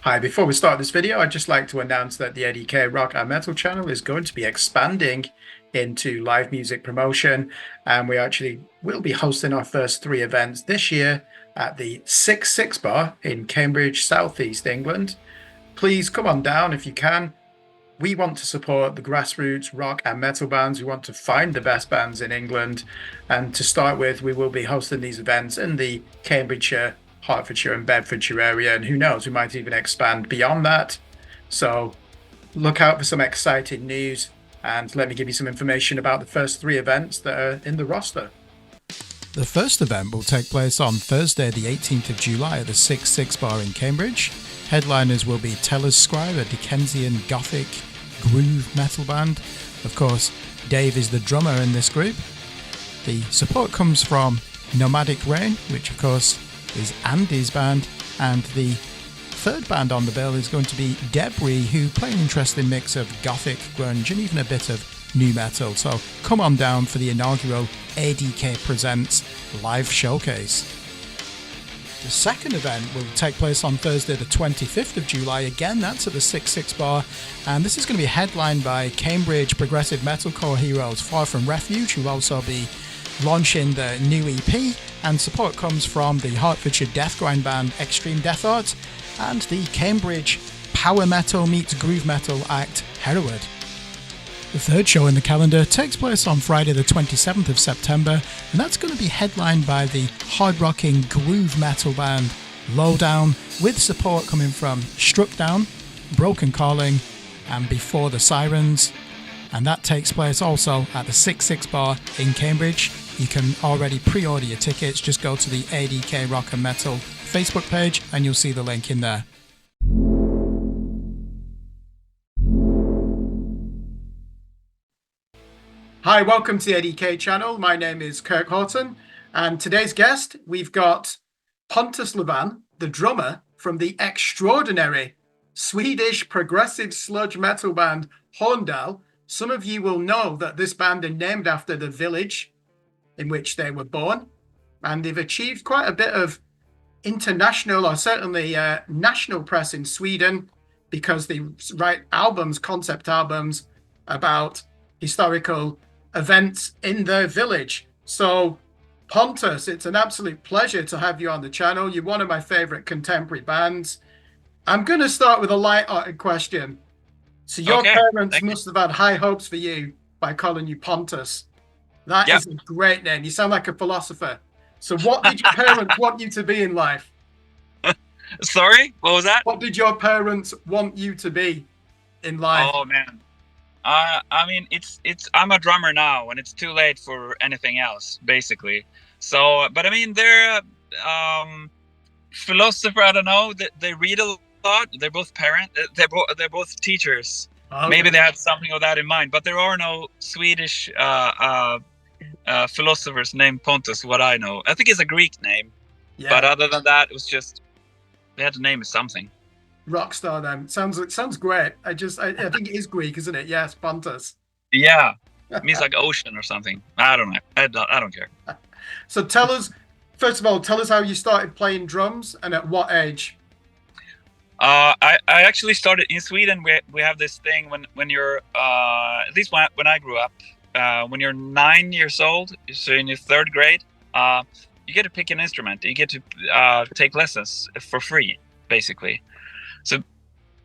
Hi, before we start this video, I'd just like to announce that the A.D.K Rock and Metal channel is going to be expanding into live music promotion, and we actually will be hosting our first three events this year at the 6 Bar in Cambridge, Southeast England. Please come on down if you can. We want to support the grassroots rock and metal bands. We want to find the best bands in England. And to start with, we will be hosting these events in the Cambridgeshire, Hertfordshire, and Bedfordshire area. And who knows, we might even expand beyond that. So look out for some exciting news. And let me give you some information about the first three events that are in the roster. The first event will take place on Thursday, the 18th of July at the 6 Bar in Cambridge. Headliners will be Teller's Scribe, a Dickensian Gothic groove metal band. Of course, Dave is the drummer in this group. The support comes from Nomadic Rain, which of course is Andy's band, and the third band on the bill is going to be Debris, who play an interesting mix of gothic, grunge, and even a bit of new metal. So come on down for the inaugural ADK Presents live showcase. The second event will take place on Thursday the 25th of July. Again, that's at the 6 Bar, and this is going to be headlined by Cambridge progressive metalcore heroes Far From Refuge, who will also be launching the new EP, and support comes from the Hertfordshire death grind band Extreme Death Art and the Cambridge power metal meets groove metal act Hereward. The third show in the calendar takes place on Friday the 27th of September, and that's going to be headlined by the hard-rocking groove metal band Lowdown, with support coming from Struck Down, Broken Calling, and Before the Sirens. And that takes place also at the 6 Bar in Cambridge. You can already pre-order your tickets. Just go to the ADK Rock and Metal Facebook page and you'll see the link in there. Hi, welcome to the A.D.K channel. My name is Kirk Horton, and today's guest, we've got Pontus Levan, the drummer from the extraordinary Swedish progressive sludge metal band Horndal. Some of you will know that this band is named after the village in which they were born, and they've achieved quite a bit of international or certainly national press in Sweden because they write albums, concept albums about historical events in their village. So Pontus, it's an absolute pleasure to have you on the channel. You're one of my favorite contemporary bands. I'm going to start with a light-hearted question. So your parents must have had high hopes for you by calling you Pontus. That is a great name. You sound like a philosopher. So what did your parents want you to be in life? Sorry, what was that? What did your parents want you to be in life? Oh man. I mean, I'm a drummer now, and it's too late for anything else, basically. So, but I mean, they're philosopher. I don't know. They read a lot. They're both they're both teachers. Okay. Maybe they had something of that in mind. But there are no Swedish philosophers named Pontus. What I know, I think it's a Greek name. Yeah. But other than that, it was just they had to name it something. Rockstar then. Sounds great. I think it is Greek, isn't it? Yes, Pontus. Yeah. It means like ocean or something. I don't know. I don't care. So first of all, tell us how you started playing drums and at what age? I actually started in Sweden. We have this thing when you're at least when I grew up, when you're 9 years old, so in your third grade, you get to pick an instrument. You get to take lessons for free, basically. So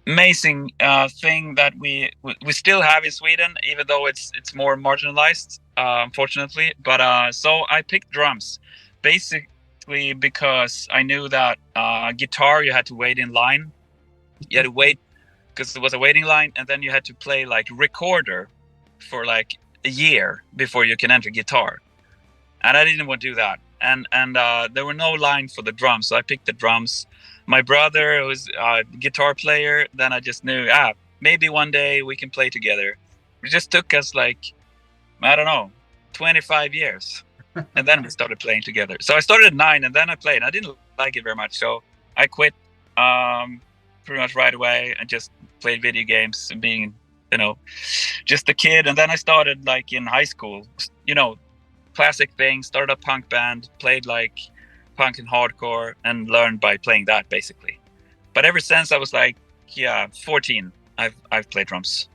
amazing thing that we still have in Sweden, even though it's more marginalized, unfortunately. But so I picked drums, basically because I knew that guitar you had to wait in line. You had to wait because it was a waiting line, and then you had to play like recorder for like a year before you can enter guitar. And I didn't want to do that. And there were no line for the drums, so I picked the drums. My brother was a guitar player. Then I just knew, maybe one day we can play together. It just took us like, I don't know, 25 years. And then we started playing together. So I started at 9 and then I played. I didn't like it very much. So I quit pretty much right away and just played video games and being, just a kid. And then I started like in high school, classic thing, started a punk band, played like punk and hardcore, and learned by playing that basically. But ever since I was like, 14, I've played drums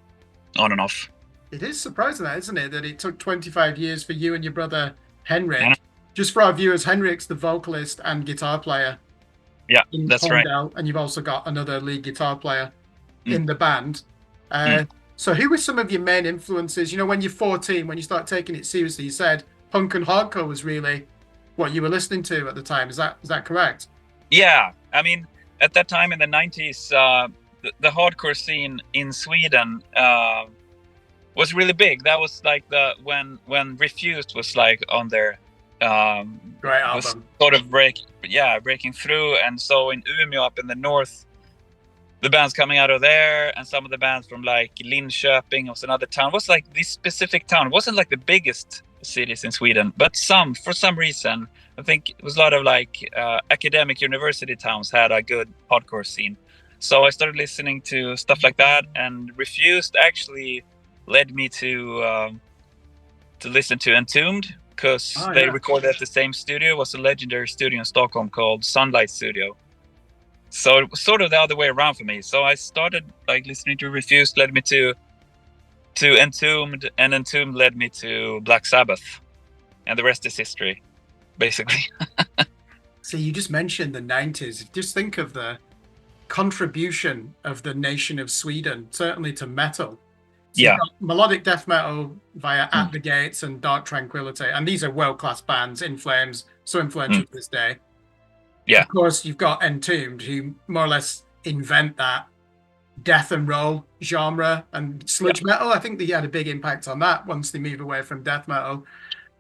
on and off. It is surprising, that, isn't it, that it took 25 years for you and your brother Henrik. Yeah. Just for our viewers, Henrik's the vocalist and guitar player in that's right. Horndal, and you've also got another lead guitar player Mm. in the band. So who were some of your main influences? You know, when you're 14, when you start taking it seriously, you said punk and hardcore was really what you were listening to at the time. Is that correct? Yeah, I mean, at that time in the 90s, the hardcore scene in Sweden was really big. That was like when Refused was like on their Great album. was sort of breaking through. And so in Umeå up in the north, the bands coming out of there, and some of the bands from like Linköping was another town. It was like this specific town. It wasn't like the biggest cities in Sweden, but for some reason, I think it was a lot of like academic university towns had a good hardcore scene. So I started listening to stuff like that, and Refused actually led me to listen to Entombed, because they recorded at the same studio. It was a legendary studio in Stockholm called Sunlight Studio. So it was sort of the other way around for me. So I started like listening to Refused, led me to Entombed, and Entombed led me to Black Sabbath, and the rest is history, basically. So you just mentioned the 90s. Just think of the contribution of the nation of Sweden, certainly to metal. So you've got melodic death metal via At the Gates and Dark Tranquillity, and these are world-class bands, In Flames, so influential to this day. Yeah. Of course, you've got Entombed, who more or less invent that death and roll genre, and sludge metal. I think they had a big impact on that once they move away from death metal.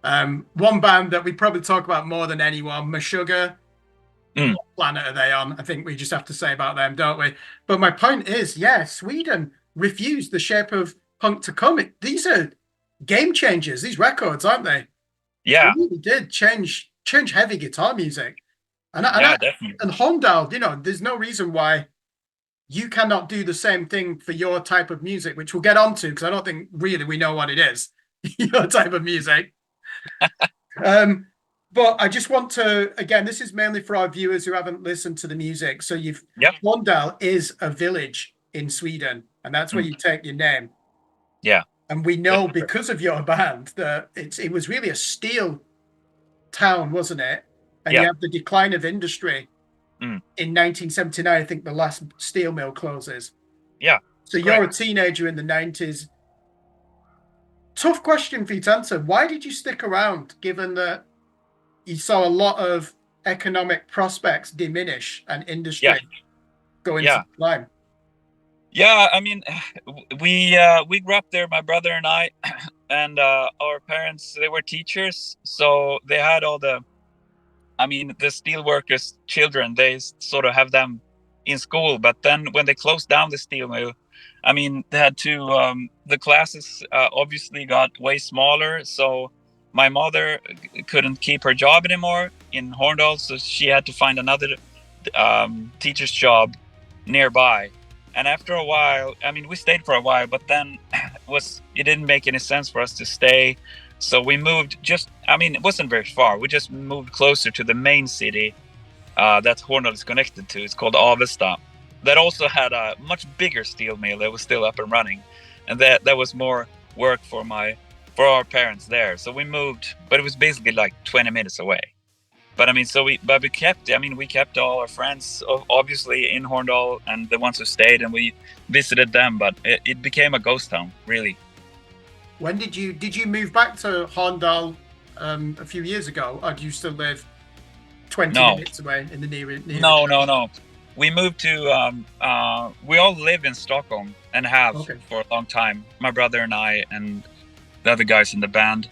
One band that we probably talk about more than anyone, Meshuggah. What planet are they on? I think we just have to say about them, don't we? But my point is, Sweden refused the shape of punk to come. These are game changers, these records, aren't they? Yeah. They really did change heavy guitar music. Definitely. And Horndal, you know, there's no reason why you cannot do the same thing for your type of music, which we'll get onto, because I don't think really we know what it is, your type of music. But I just want to, again, this is mainly for our viewers who haven't listened to the music. So Horndal is a village in Sweden, and that's where you take your name. Yeah. And we know because of your band that it was really a steel town, wasn't it? And you have the decline of industry. In 1979, I think the last steel mill closes. Yeah. So you're a teenager in the 90s. Tough question for you to answer. Why did you stick around, given that you saw a lot of economic prospects diminish and industry go into decline? Yeah, I mean, we grew up there, my brother and I, and our parents, they were teachers, so they had all the steel workers' children, they sort of have them in school. But then when they closed down the steel mill, I mean, they had to, the classes obviously got way smaller. So my mother couldn't keep her job anymore in Horndal, so she had to find another teacher's job nearby. And after a while, I mean, we stayed for a while, but then it didn't make any sense for us to stay. So we moved it wasn't very far. We just moved closer to the main city that Horndal is connected to. It's called Avesta. That also had a much bigger steel mill that was still up and running. And that was more work for our parents there. So we moved, but it was basically like 20 minutes away. But I mean, we kept all our friends, obviously, in Horndal, and the ones who stayed, and we visited them. But it became a ghost town, really. When did you move back to Horndal a few years ago, or do you still live 20 minutes away in the near? No. We moved to. We all live in Stockholm and have for a long time. My brother and I, and the other guys in the band.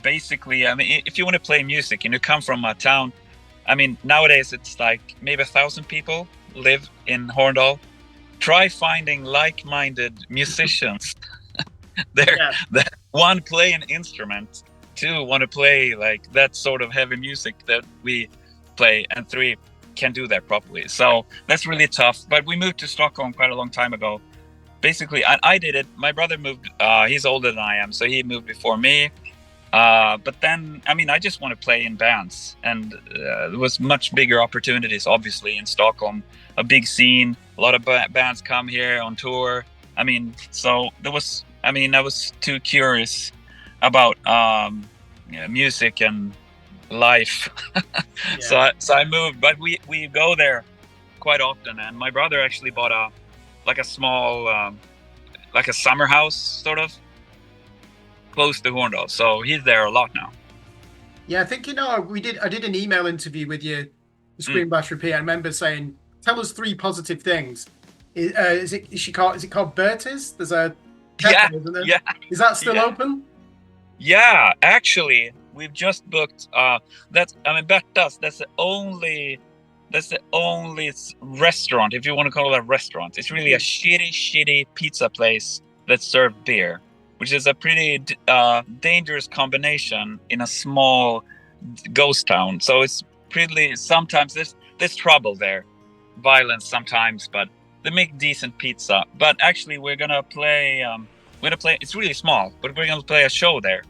Basically, I mean, if you want to play music and you come from a town, I mean, nowadays it's like maybe 1,000 people live in Horndal. Try finding like-minded musicians. That one, play an instrument, two, want to play like that sort of heavy music that we play, and three, can do that properly. So that's really tough. But we moved to Stockholm quite a long time ago. Basically, I did it. My brother moved. He's older than I am, so he moved before me. But then, I mean, I just want to play in bands, and there was much bigger opportunities, obviously, in Stockholm. A big scene, a lot of bands come here on tour. I mean, so there was. I mean, I was too curious about music and life, Yeah. so I moved. But we go there quite often, and my brother actually bought a small like a summer house sort of close to Horndal, so he's there a lot now. Yeah, I think I did an email interview with you, Screen Bash Repeat. I remember saying, "Tell us 3 positive things." Is it called Bertie's? There's a cafe, isn't there? Yeah. Is that still open? Yeah, actually, we've just booked. Bertas. That's the only restaurant, if you want to call it a restaurant. It's really a shitty pizza place that serves beer, which is a pretty dangerous combination in a small ghost town. So it's pretty. Sometimes there's trouble there, violence sometimes, but they make decent pizza. But actually, we're gonna play. It's really small, but we're gonna play a show there.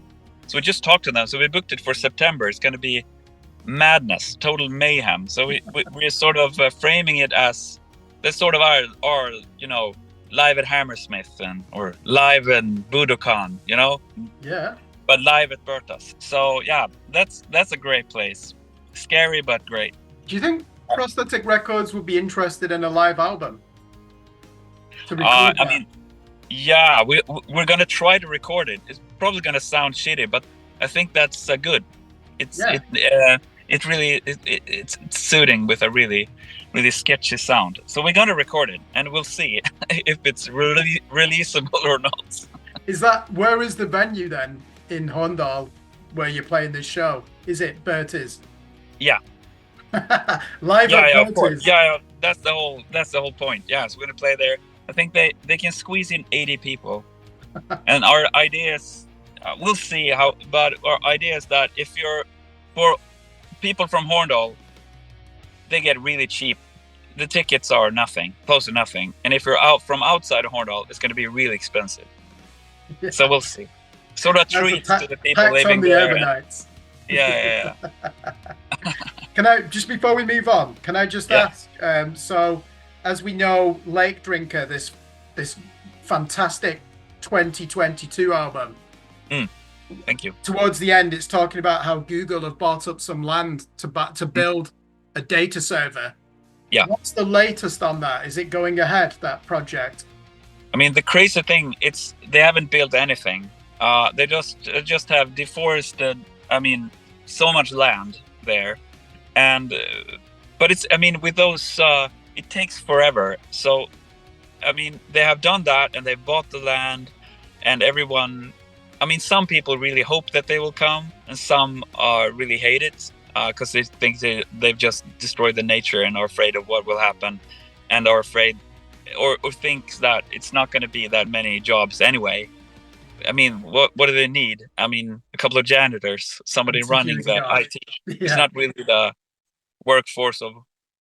So we just talked to them. So we booked it for September. It's gonna be madness, total mayhem. So we're sort of framing it as that's sort of our live at Hammersmith or live in Budokan, Yeah. but live at Bertas. So yeah, that's a great place. Scary but great. Do you think Prosthetic Records would be interested in a live album? To record I that? mean, yeah, we're gonna try to record it. It's probably gonna sound shitty, but I think that's good. It's suiting with a really sketchy sound. So we're gonna record it, and we'll see if it's really releasable or not. Where is the venue then in Horndal where you're playing this show? Is it Bertie's? Yeah. Live at Of course. Bertie's. Yeah, that's the whole point. Yeah, so we're gonna play there. I think they can squeeze in 80 people, and our idea is we'll see how. But our idea is that for people from Horndal, they get really cheap. The tickets are nothing, close to nothing, and if you're out from outside of Horndal, it's going to be really expensive. Yeah. So we'll see. Sort of treats to the people Tax living on the there. urbanites. Yeah. Can I just before we move on? Can I just ask? So, as we know, Lake Drinker, this fantastic 2022 album. Thank you. Towards the end, it's talking about how Google have bought up some land to build a data server. Yeah. What's the latest on that? Is it going ahead, that project? I mean, the crazy thing, they haven't built anything. They just have deforested. I mean, so much land there, and but with those, it takes forever. So, I mean, they have done that, and they bought the land, and everyone. I mean, some people really hope that they will come, and some really hate it because they think they've just destroyed the nature and are afraid of what will happen, and are afraid or thinks that it's not going to be that many jobs anyway. I mean, what do they need? I mean, a couple of janitors, somebody running the IT. Yeah. It's not really the workforce of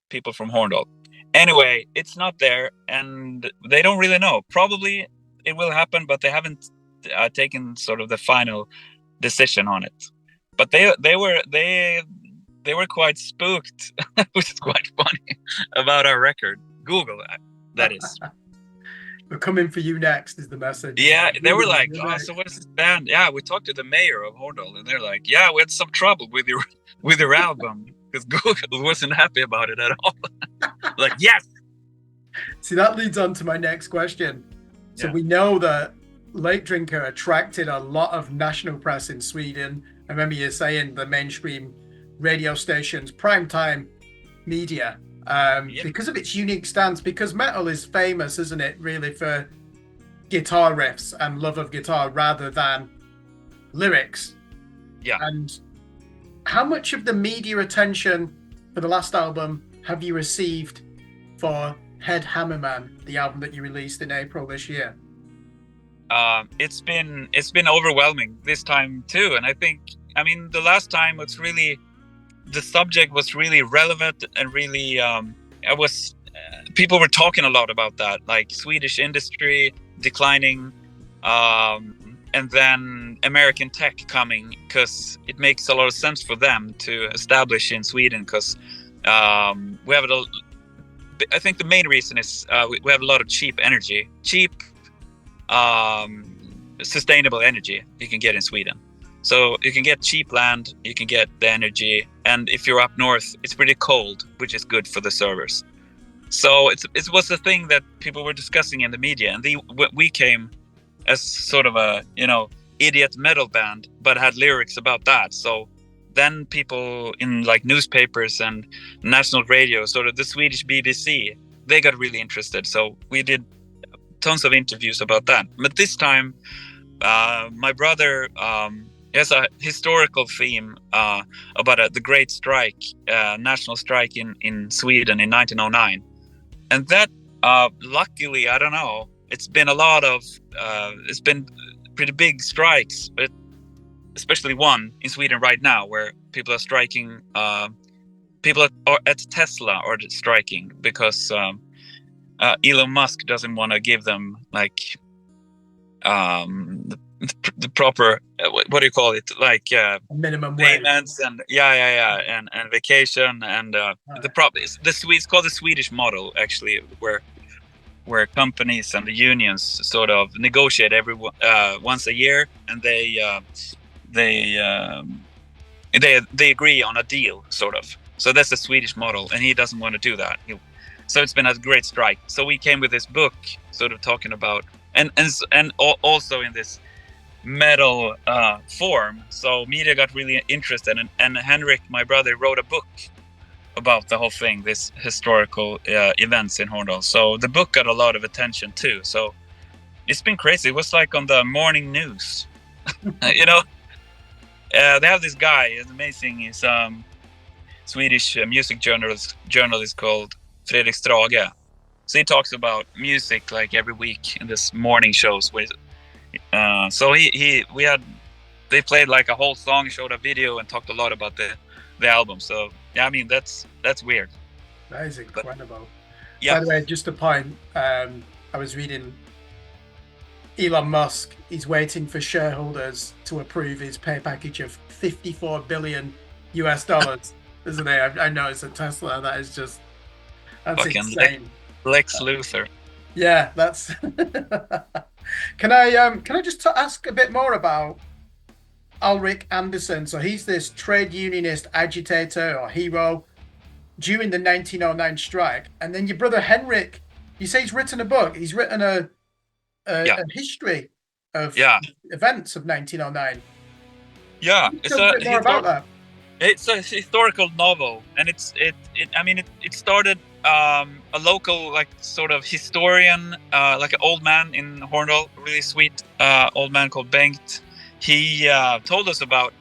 people from Horndal. Anyway, it's not there, and they don't really know. Probably it will happen, but they haven't taken sort of the final decision on it. But they were quite spooked, which is quite funny, about our record. Google that is. We're coming for you next is the message. Yeah, they were like, "Oh, so what is this band?" Yeah, we talked to the mayor of Horndal, and they're like, "Yeah, we had some trouble with your album because Google wasn't happy about it at all." Like, yes. See, that leads on to my next question. So we know that Lake Drinker attracted a lot of national press in Sweden. I remember you saying the mainstream radio stations, primetime media. Because of its unique stance, because metal is famous, isn't it, really, for guitar riffs and love of guitar rather than lyrics. Yeah. And how much of the media attention for the last album have you received for Head Hammerman, the album that you released in April this year? It's been overwhelming this time too, and I think, I mean, the last time the subject was really relevant and really people were talking a lot about that, like Swedish industry declining, and then American tech coming, because it makes a lot of sense for them to establish in Sweden, because we have I think the main reason is we have a lot of cheap energy, sustainable energy you can get in Sweden. So you can get cheap land, you can get the energy, and if you're up north, it's pretty cold, which is good for the servers. So it was a thing that people were discussing in the media, and we came as sort of a idiot metal band, but had lyrics about that. So then people in like newspapers and national radio, sort of the Swedish BBC, they got really interested. So we did tons of interviews about that. But this time, my brother has a historical theme about the Great Strike, national strike in Sweden in 1909. And that, luckily, I don't know, it's been it's been pretty big strikes, but especially one in Sweden right now, where people are striking. People at Tesla are striking because Elon Musk doesn't want to give them like the proper what do you call it, like minimum payments wage. and and vacation and it's called the Swedish model, actually, where companies and the unions sort of negotiate once a year, and they agree on a deal, sort of. So that's the Swedish model, and he doesn't want to do that. So it's been a great strike. So we came with this book, sort of talking about and also in this metal form. So media got really interested, and Henrik, my brother, wrote a book about the whole thing, this historical events in Horndal. So the book got a lot of attention too. So it's been crazy. It was like on the morning news. They have this guy, it's amazing. He's Swedish music journalist called Fredrik Strage. So he talks about music like every week in this morning shows. So they played like a whole song, showed a video, and talked a lot about the album. So yeah, I mean that's weird. That is incredible. But, yeah. By the way, just a point. I was reading Elon Musk. He's waiting for shareholders to approve his pay package of $54 billion, isn't he? I noticed at Tesla. That's fucking insane. Lex Luthor. Yeah, that's. Can I just ask a bit more about Ulrik Andersson? So he's this trade unionist agitator or hero during the 1909 strike, and then your brother Henrik, you say he's written a book. He's written a history of events of 1909. Yeah, Tell a bit more about that. It's a historical novel, and it started a local like sort of historian, like an old man in Horndal, really sweet old man called Bengt. He told us about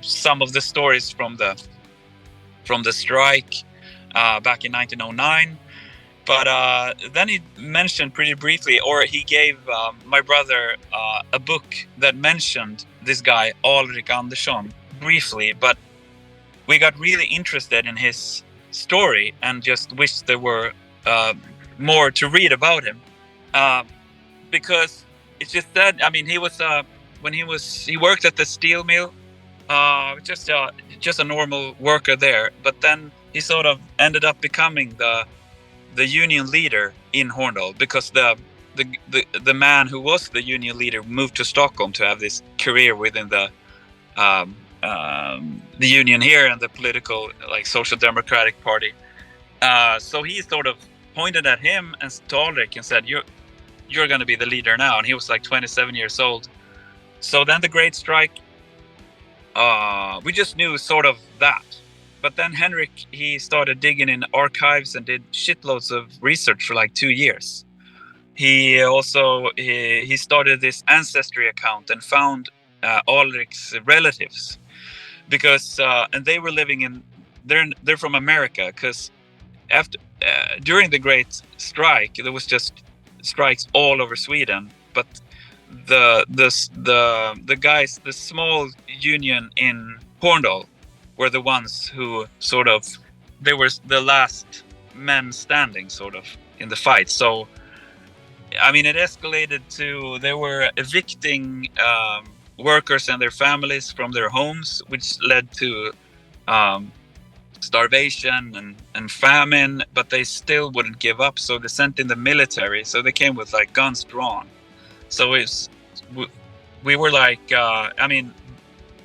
some of the stories from the strike back in 1909. But then he mentioned pretty briefly, or he gave my brother a book that mentioned this guy, Ulrik Andersson, briefly. But we got really interested in his story and just wished there were more to read about him. Because it's just that, I mean, he was he worked at the steel mill, just a normal worker there. But then he sort of ended up becoming the union leader in Horndal, because the man who was the union leader moved to Stockholm to have this career within the union here and the political, like, Social Democratic Party. So he sort of pointed at him and to Ulrik and said, "You're going to be the leader now." And he was like 27 years old. So then the Great Strike, we just knew sort of that. But then Henrik, he started digging in archives and did shitloads of research for like 2 years. He also he started this ancestry account and found Ulrik's relatives, because and they were living they're from America, because after during the Great Strike there was just strikes all over Sweden, but the guys, the small union in Horndal, were the ones who sort of, they were the last men standing sort of in the fight. So I mean, it escalated to they were evicting workers and their families from their homes, which led to um, starvation and famine, but they still wouldn't give up. So they sent in the military. So they came with like guns drawn. So we were like, I mean,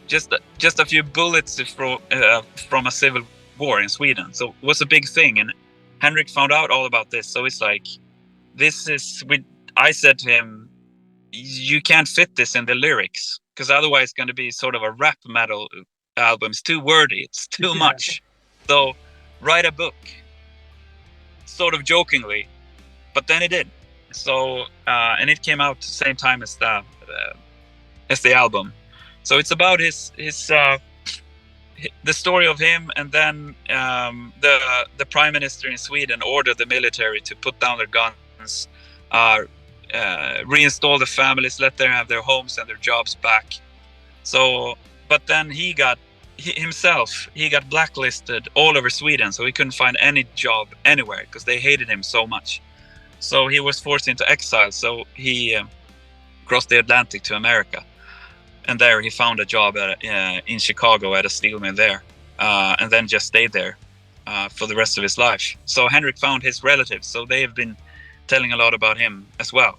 just a few bullets from a civil war in Sweden. So it was a big thing. And Henrik found out all about this. So it's like, I said to him, you can't fit this in the lyrics because otherwise it's going to be sort of a rap metal album. It's too wordy. It's too much. So write a book, sort of jokingly, but then it did. So and it came out the same time as the album. So it's about the story of him, and then the prime minister in Sweden ordered the military to put down their guns, reinstall the families, let them have their homes and their jobs back. So, but then he got blacklisted all over Sweden, so he couldn't find any job anywhere because they hated him so much. So he was forced into exile. So he crossed the Atlantic to America, and there he found a job in Chicago at a steel mill there, and then just stayed there for the rest of his life. So Henrik found his relatives, so they have been telling a lot about him as well.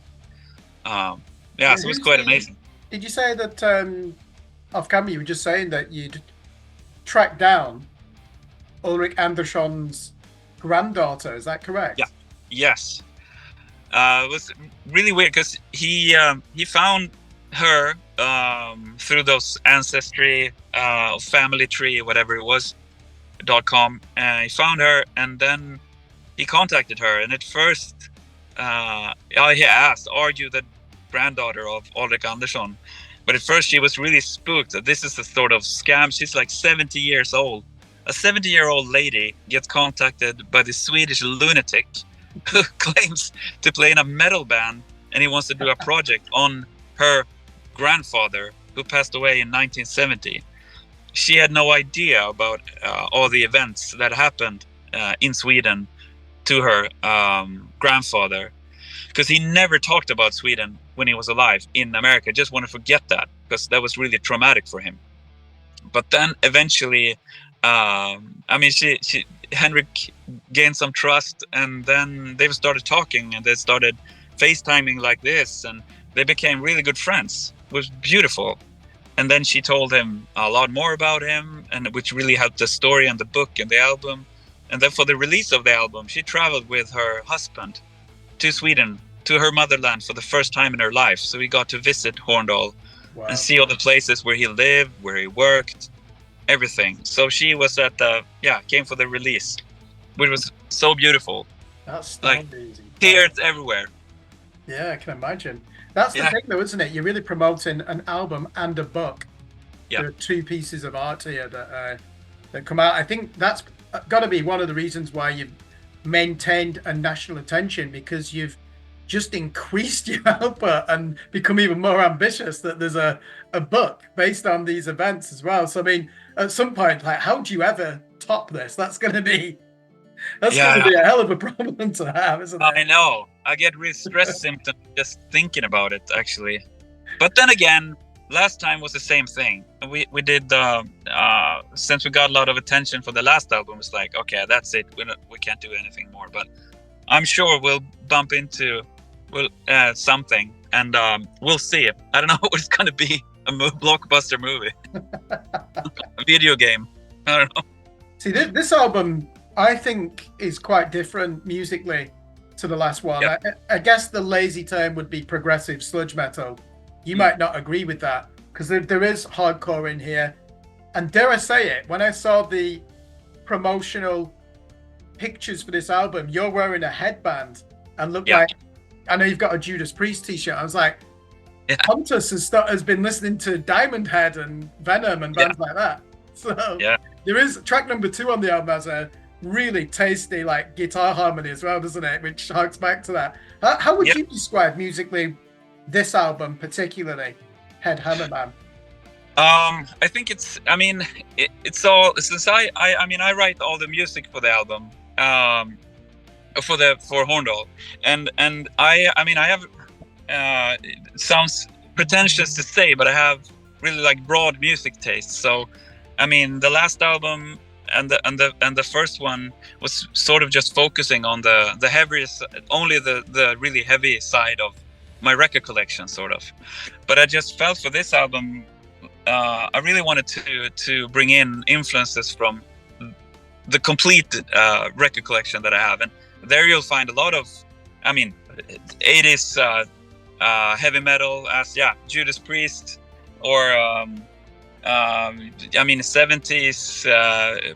So it was quite amazing. Did you say that off camera you were just saying that you'd tracked down Ulrik Andersson's granddaughter? Is that correct? Yeah. Yes. It was really weird because he found her through those ancestry, family tree, whatever it was, .com. He found her, and then he contacted her. And at first, he asked, "Are you the granddaughter of Ulrik Andersson?" But at first, she was really spooked that this is a sort of scam. She's like 70 years old. A 70-year-old lady gets contacted by the Swedish lunatic who claims to play in a metal band, and he wants to do a project on her grandfather who passed away in 1970. She had no idea about all the events that happened in Sweden to her grandfather, because he never talked about Sweden when he was alive in America. Just want to forget that because that was really traumatic for him. But then eventually, Henrik gained some trust, and then they started talking, and they started FaceTiming like this, and they became really good friends. It was beautiful. And then she told him a lot more about him, and which really helped the story and the book and the album. And then for the release of the album, she traveled with her husband to Sweden, to her motherland, for the first time in her life. So we got to visit Horndal. Wow. And see all the places where he lived, where he worked, everything. So she was came for the release, which was so beautiful. That's like tears everywhere. Yeah, I can imagine. That's the thing, though, isn't it? You're really promoting an album and a book. Yeah. There are two pieces of art here that come out. I think that's got to be one of the reasons why you've maintained a national attention, because you've just increased your output and become even more ambitious, that there's a book based on these events as well. So, I mean, at some point, like, how do you ever top this? That's going to be a hell of a problem to have, isn't it? I know. I get really stress symptoms just thinking about it, actually. But then again, last time was the same thing. We did, since we got a lot of attention for the last album, it's like, okay, that's it. We can't do anything more. But I'm sure we'll bump into something, and we'll see it. I don't know what it's going to be. A blockbuster movie. A video game. I don't know. See, this album, I think, is quite different musically to the last one. Yep. I guess the lazy term would be progressive sludge metal. You might not agree with that, because there is hardcore in here. And dare I say it, when I saw the promotional pictures for this album, you're wearing a headband and look like, I know you've got a Judas Priest t-shirt. I was like, Pontus has been listening to Diamond Head and Venom and bands like that. So there is track number 2 on the album has a really tasty like guitar harmony as well, doesn't it? Which harks back to that. How would you describe musically this album, particularly Head Hammer Man? I think it's all, since I write all the music for the album. for Horndal, and I mean I have it sounds pretentious to say, but I have really like broad music taste. So, I mean, the last album and the first one was sort of just focusing on the heaviest, only the really heavy side of my record collection, sort of. But I just felt for this album, I really wanted to bring in influences from the complete record collection that I have, and there you'll find a lot of, I mean, 80s heavy metal, as Judas Priest, or I mean 70s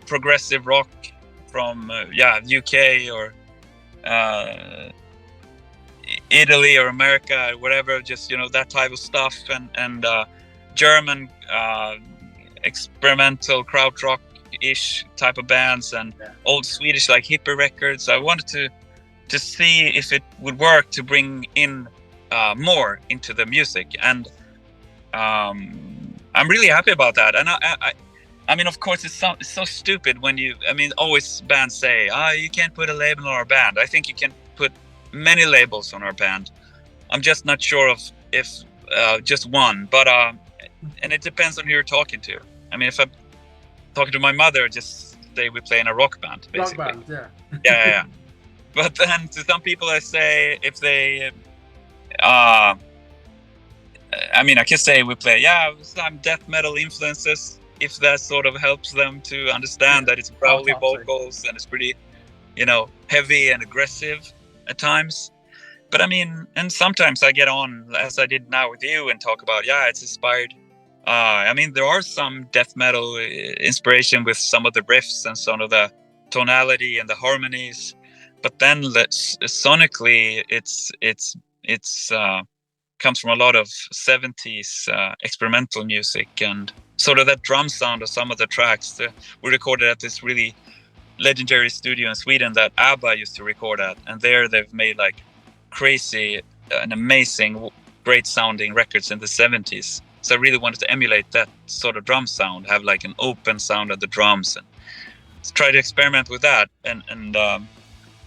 progressive rock from UK or Italy or America, or whatever, just that type of stuff, and German experimental krautrock ish type of bands, and old Swedish like hippie records. I wanted to see if it would work to bring in more into the music, and I'm really happy about that. And I mean, of course, it's so stupid when always bands say, you can't put a label on our band. I think you can put many labels on our band. I'm just not sure if just one, but and it depends on who you're talking to. I mean, if I'm talking to my mother, just say we play in a rock band, basically. Rock band, yeah. But then to some people, I say, if they, I mean, I can say we play, some death metal influences, if that sort of helps them to understand that it's growly vocals and it's pretty, heavy and aggressive at times. But I mean, and sometimes I get on, as I did now with you, and talk about, it's inspired. I mean, there are some death metal inspiration with some of the riffs and some of the tonality and the harmonies, but then sonically, it's comes from a lot of 70s experimental music, and sort of that drum sound of some of the tracks. We recorded at this really legendary studio in Sweden that ABBA used to record at, and there they've made like crazy and amazing, great sounding records in the 70s. So I really wanted to emulate that sort of drum sound, have like an open sound of the drums, and try to experiment with that, and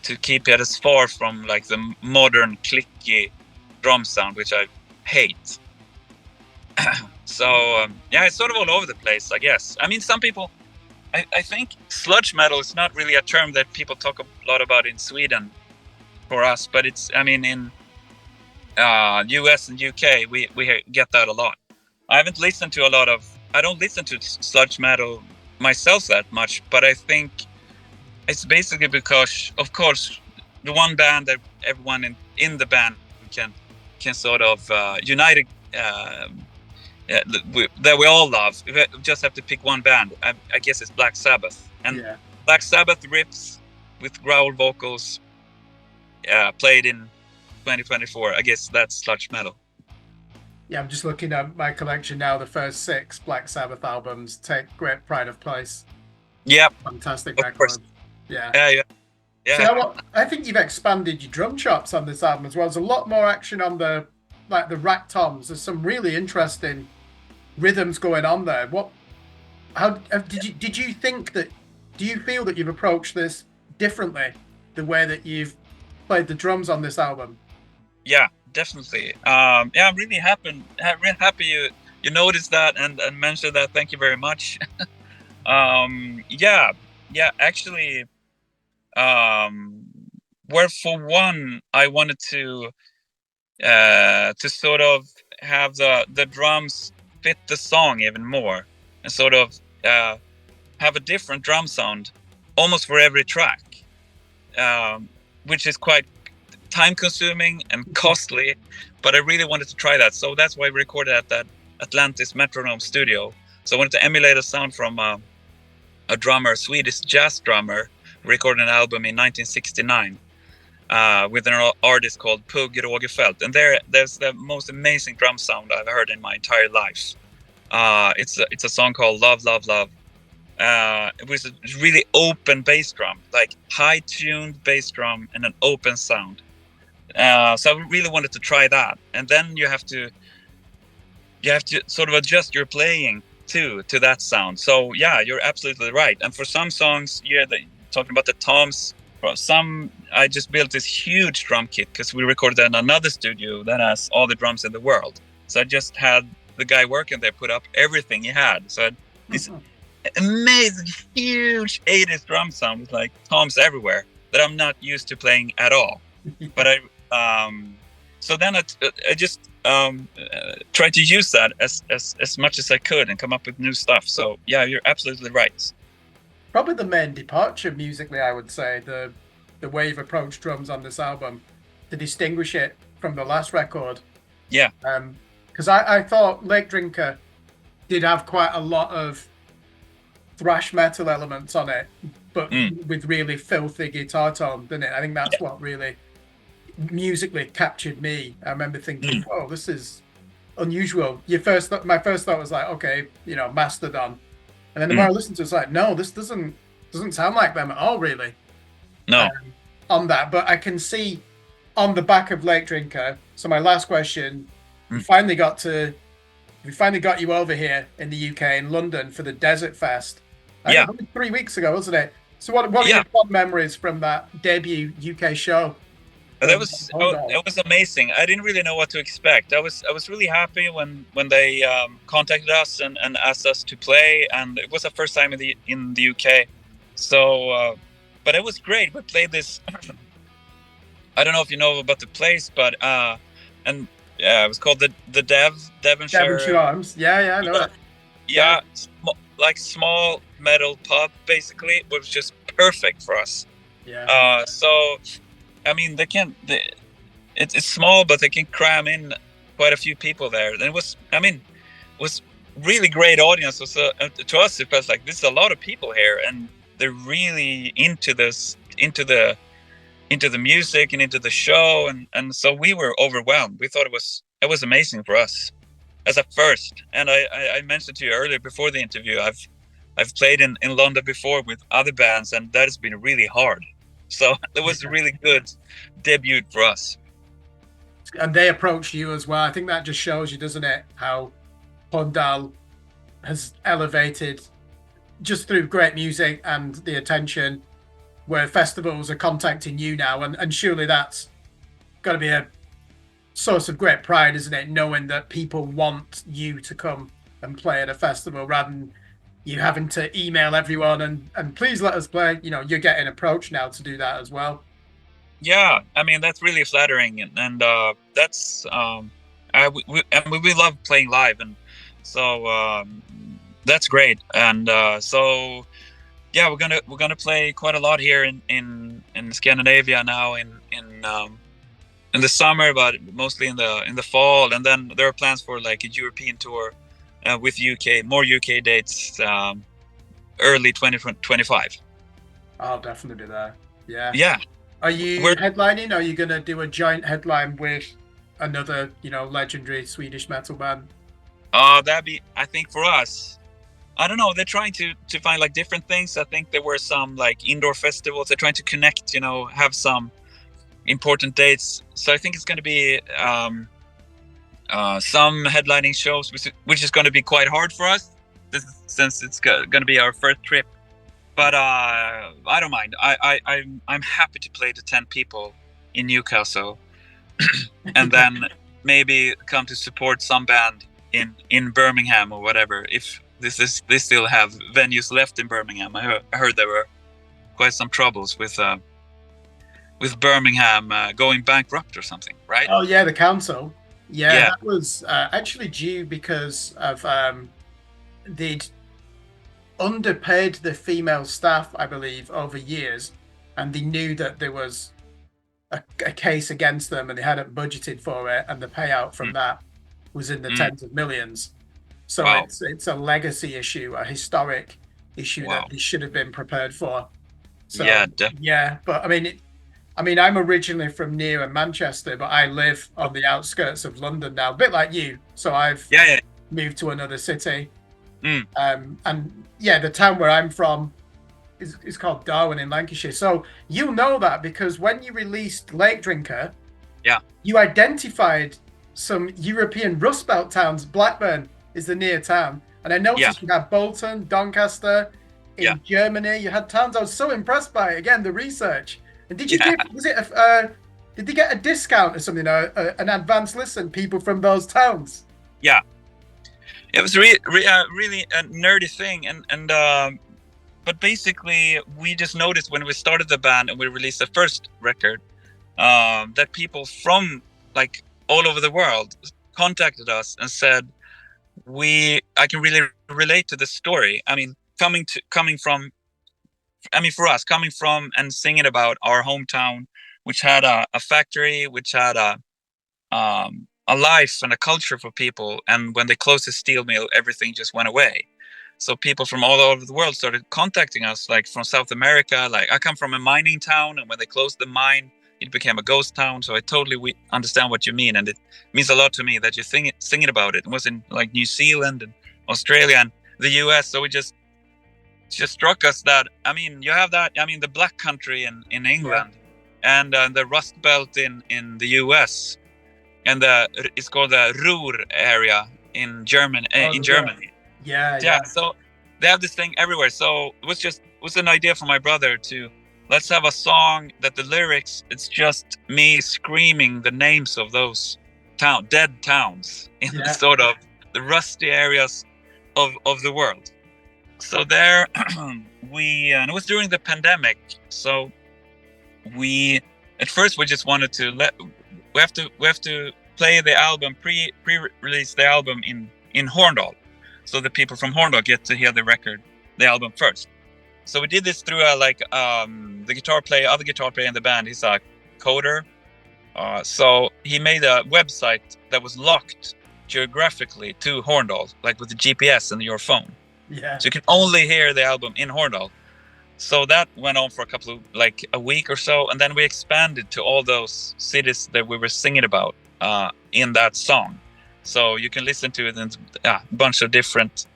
to keep it as far from like the modern clicky drum sound, which I hate. So it's sort of all over the place, I guess. I mean, some people, I think sludge metal is not really a term that people talk a lot about in Sweden for us, but it's, I mean, in US and UK, we get that a lot. I haven't listened to I don't listen to sludge metal myself that much, but I think it's basically because, of course, the one band that everyone in the band can sort of unite, that we all love. We just have to pick one band. I guess it's Black Sabbath. And Black Sabbath riffs with growl vocals played in 2024. I guess that's sludge metal. Yeah, I'm just looking at my collection now. The first 6 Black Sabbath albums take great pride of place. Yep. Fantastic of record. Course. Yeah. So I think you've expanded your drum chops on this album as well. There's a lot more action on the rack toms. There's some really interesting rhythms going on there. Did you think that? Do you feel that you've approached this differently, the way that you've played the drums on this album? Yeah, definitely. I'm really happy you noticed that and mentioned that. Thank you very much. Actually, where for one, I wanted to sort of have the drums fit the song even more, and sort of have a different drum sound almost for every track, which is quite time consuming and costly, but I really wanted to try that. So that's why we recorded at that Atlantis Metronome studio. So I wanted to emulate a sound from a Swedish jazz drummer, recorded an album in 1969 with an artist called Pugh Rogefeldt, and there's the most amazing drum sound I've heard in my entire life. It's a song called Love, Love, Love. It was a really open bass drum, like high-tuned bass drum and an open sound. So I really wanted to try that, and then you have to sort of adjust your playing to that sound. So yeah, you're absolutely right. And for some songs, talking about the toms, I just built this huge drum kit because we recorded in another studio that has all the drums in the world. So I just had the guy working there put up everything he had. So this amazing, huge 80s drum sound with like toms everywhere that I'm not used to playing at all. But so then I just tried to use that as much as I could and come up with new stuff. So yeah, you're absolutely right. Probably the main departure musically, I would say, the way you've approached drums on this album to distinguish it from the last record. Yeah. Because I thought Lake Drinker did have quite a lot of thrash metal elements on it, but with really filthy guitar tone, didn't it? I think that's what really musically captured me. I remember thinking, "Oh, this is unusual." My first thought was like, "Okay, Mastodon," and then the more I listened to it, it's like, "No, this doesn't sound like them at all, really." No. On that, but I can see on the back of Lake Drinker. So my last question: we finally got you over here in the UK in London for the Desert Fest. Yeah, 3 weeks ago, wasn't it? So what are your fond memories from that debut UK show? It was amazing. I didn't really know what to expect. I was really happy when they contacted us and asked us to play, and it was the first time in the UK. So, but it was great. We played this. I don't know if you know about the place, but it was called the Devonshire Arms. Yeah, I know it. Yeah, like small metal pub basically. It was just perfect for us. Yeah. So. I mean, it's small, but they can cram in quite a few people there. And it was really great audience. So to us, it felt like this is a lot of people here, and they're really into this, into the music and into the show, and so we were overwhelmed. We thought it was amazing for us as a first. And I mentioned to you earlier before the interview, I've played in London before with other bands, and that has been really hard. So it was a really good debut for us. And they approached you as well. I think that just shows you, doesn't it, how Horndal has elevated just through great music and the attention, where festivals are contacting you now. And surely that's got to be a source of great pride, isn't it, knowing that people want you to come and play at a festival rather than you having to email everyone and please let us play. You're getting approached now to do that as well. Yeah, I mean, that's really flattering, and that's we love playing live, and so that's great. And so yeah, we're gonna play quite a lot here in Scandinavia now in the summer, but mostly in the fall, and then there are plans for like a European tour. With more UK dates, early 2025. I'll definitely be there. Yeah. Yeah. Are you headlining? Are you going to do a giant headline with another, legendary Swedish metal band? That'd be, I think for us, I don't know. They're trying to find like different things. I think there were some like indoor festivals. They're trying to connect, have some important dates. So I think it's going to be, some headlining shows, which is going to be quite hard for us since it's going to be our first trip. But I don't mind. I'm happy to play to 10 people in Newcastle, and then maybe come to support some band in Birmingham or whatever. If they still have venues left in Birmingham. I heard there were quite some troubles with Birmingham going bankrupt or something, right? Oh yeah, the council. Yeah, that was actually due because of they'd underpaid the female staff, I believe, over years, and they knew that there was a case against them, and they hadn't budgeted for it, and the payout from that was in the tens of millions. So it's a legacy issue, a historic issue that they should have been prepared for. So but I mean, I'm originally from near Manchester, but I live on the outskirts of London now, a bit like you. So I've moved to another city. And the town where I'm from is called Darwin in Lancashire. So you know that because when you released Lake Drinker, you identified some European Rust Belt towns. Blackburn is the near town. And I noticed you had Bolton, Doncaster. In Germany, you had towns. I was so impressed by it. Again, the research. And did you give, was it, did they get a discount or something, an advanced listen, people from those towns? Yeah. It was really a nerdy thing. But basically, we just noticed when we started the band and we released the first record, that people from like all over the world contacted us and said, I can really relate to this story. I mean, for us, coming from and singing about our hometown, which had a factory, which had a life and a culture for people. And when they closed the steel mill, everything just went away. So people from all over the world started contacting us, like from South America. Like I come from a mining town, and when they closed the mine, it became a ghost town. So I totally understand what you mean, and it means a lot to me that you're singing about it. It was in like New Zealand and Australia and the US. So it just struck us that, I mean, you have that. I mean, the Black Country in England, and the Rust Belt in the US, and it's called the Ruhr area in Germany. Yeah. So they have this thing everywhere. So it was an idea for my brother to let's have a song that the lyrics, it's just me screaming the names of those dead towns in the sort of the rusty areas of the world. So there and it was during the pandemic. So at first we just wanted to we have to play the album, pre-release the album in Horndal. So the people from Horndal get to hear the album first. So we did this through the other guitar player in the band. He's a coder. So he made a website that was locked geographically to Horndal, like with the GPS and your phone. Yeah. So you can only hear the album in Horndal. So that went on for a week or so. And then we expanded to all those cities that we were singing about in that song. So you can listen to it in a bunch of different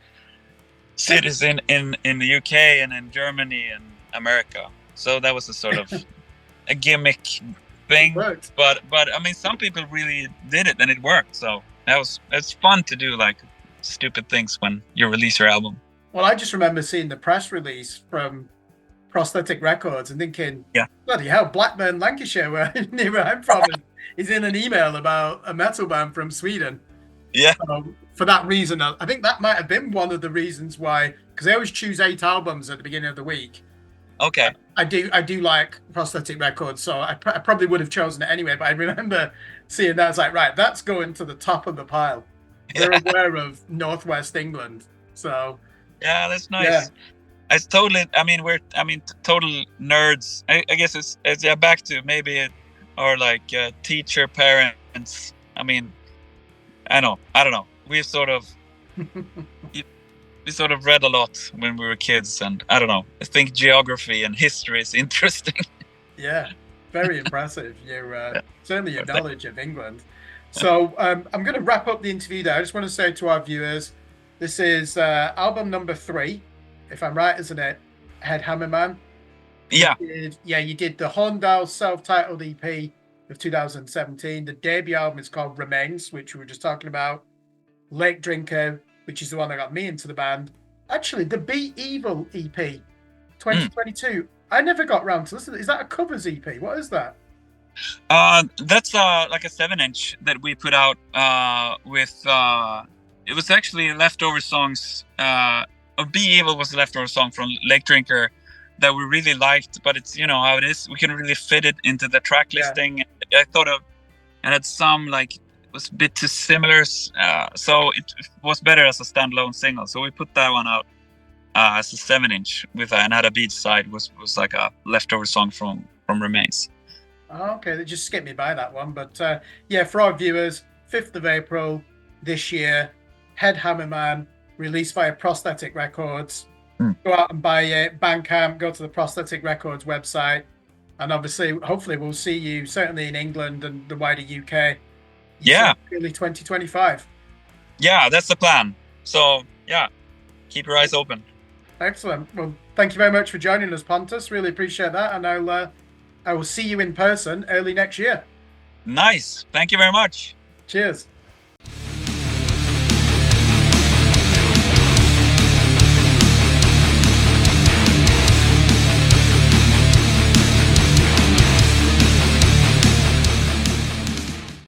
cities in the UK and in Germany and America. So that was a sort of a gimmick thing. But I mean, some people really did it and it worked. So it's fun to do like stupid things when you release your album. Well, I just remember seeing the press release from Prosthetic Records and thinking, bloody hell, Blackburn, Lancashire, where I'm from, is in an email about a metal band from Sweden. Yeah. For that reason, I think that might have been one of the reasons why, because they always choose 8 albums at the beginning of the week. Okay. I do like Prosthetic Records, so I probably would have chosen it anyway. But I remember seeing that. It's like, right, that's going to the top of the pile. They're aware of Northwest England, so yeah, that's nice. Yeah. It's totally. I mean, total nerds. I guess it's back to maybe our like teacher parents. I mean, I don't know. We sort of read a lot when we were kids, and I don't know. I think geography and history is interesting. Yeah, very impressive. Certainly your knowledge of England. So I'm going to wrap up the interview there. I just want to say to our viewers, this is album number 3, if I'm right, isn't it? Head Hammerman. Yeah. You did the Horndal self-titled EP of 2017. The debut album is called Remains, which we were just talking about. Lake Drinker, which is the one that got me into the band. Actually, the Be Evil EP, 2022. I never got round to listen. Is that a covers EP? What is that? That's like a 7-inch that we put out with. It was actually leftover songs. Be Evil was a leftover song from Lake Drinker that we really liked, but it's how it is. We couldn't really fit it into the track listing. I thought of, and had some like. Was a bit too similar, so it was better as a standalone single. So we put that one out as a 7-inch with an Had a Beach side was like a leftover song from Remains. Okay, they just skipped me by that one. But for our viewers, 5th of April this year, Head Hammerman, released via Prosthetic Records. Go out and buy it. Bandcamp, go to the Prosthetic Records website, and obviously, hopefully, we'll see you certainly in England and the wider UK. Early 2025. Yeah, that's the plan. So keep your eyes open. Excellent. Well, thank you very much for joining us, Pontus. Really appreciate that, and I will see you in person early next year. Nice. Thank you very much. Cheers.